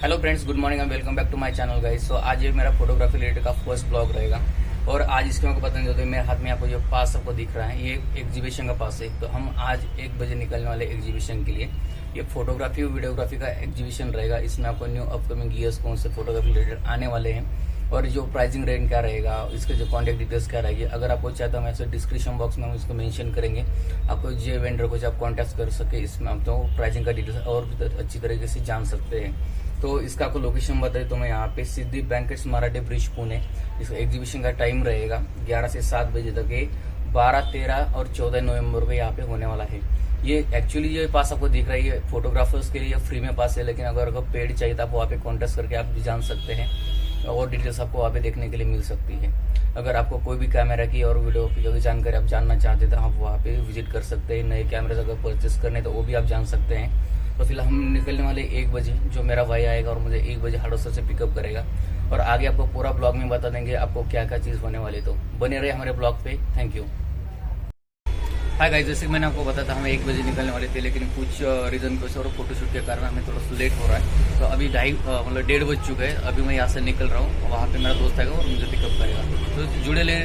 Hello friends, good morning and welcome back to my channel guys. So आज ये मेरा photography related का first blog रहेगा और आज इसके आपको पता नहीं होता, मेरे हाथ में आपको जो पास आपको दिख रहा है ये एग्जीबिशन का पास है। तो हम आज 1 बजे निकलने वाले एग्जीबिशन के लिए। ये फोटोग्राफी और वीडियोग्राफी का एग्जीबिशन रहेगा। इसमें आपको न्यू अपकमिंग ईयर्स कौन से फोटोग्राफी रिलेटेड आने वाले हैं और जो प्राइसिंग रेंज क्या रहेगा, इसके जो कॉन्टैक्ट डिटेल्स क्या रहेगी। अगर आपको चाहता हूँ ऐसे डिस्क्रिप्शन बॉक्स में हम इसको मेंशन करेंगे, आपको जो वेंडर को आप कॉन्टैक्ट कर सके, इसमें आप तो प्राइसिंग का डिटेल्स और भी अच्छी तरीके से जान सकते हैं। तो इसका आपको लोकेशन बताए तो मैं यहाँ पे सिद्धि बैंकेट्स मराठी ब्रिज पुणे। इस एग्जीबिशन का टाइम रहेगा 11 से 7 बजे तक है। 12, 13 और 14 नवंबर को यहाँ पे होने वाला है। ये एक्चुअली ये पास आपको दिख रही है फोटोग्राफर्स के लिए फ्री में पास है, लेकिन अगर आपको पेड चाहिए तो आप वहाँ पे कॉन्टेक्ट करके आप भी जान सकते हैं और डिटेल्स आपको वहाँ पे देखने के लिए मिल सकती है। अगर आपको कोई भी कैमरा की और वीडियो की जानकारी आप जानना चाहते हैं तो आप वहाँ पे विजिट कर सकते हैं। नए कैमरे अगर परचेस करने तो वो भी आप जान सकते हैं। तो फिलहाल हम निकलने वाले 1 बजे, जो मेरा भाई आएगा और मुझे 1 बजे हाड़ोसर से पिकअप करेगा और आगे आपको पूरा ब्लॉग में बता देंगे आपको क्या क्या चीज़ होने वाली। तो बने रहे हमारे ब्लॉग पे। Thank you. हाय गाइस, जैसे मैंने आपको बताया था हम 1 बजे निकलने वाले थे, लेकिन कुछ रीजन को और फोटोशूट के कारण हमें थोड़ा सा लेट हो रहा है। तो अभी 1:30 बज चुके हैं। अभी मैं यहाँ से निकल रहा हूँ, वहाँ पे मेरा दोस्त आएगा और मुझे पिकअप करेगा। तो जुड़े ले।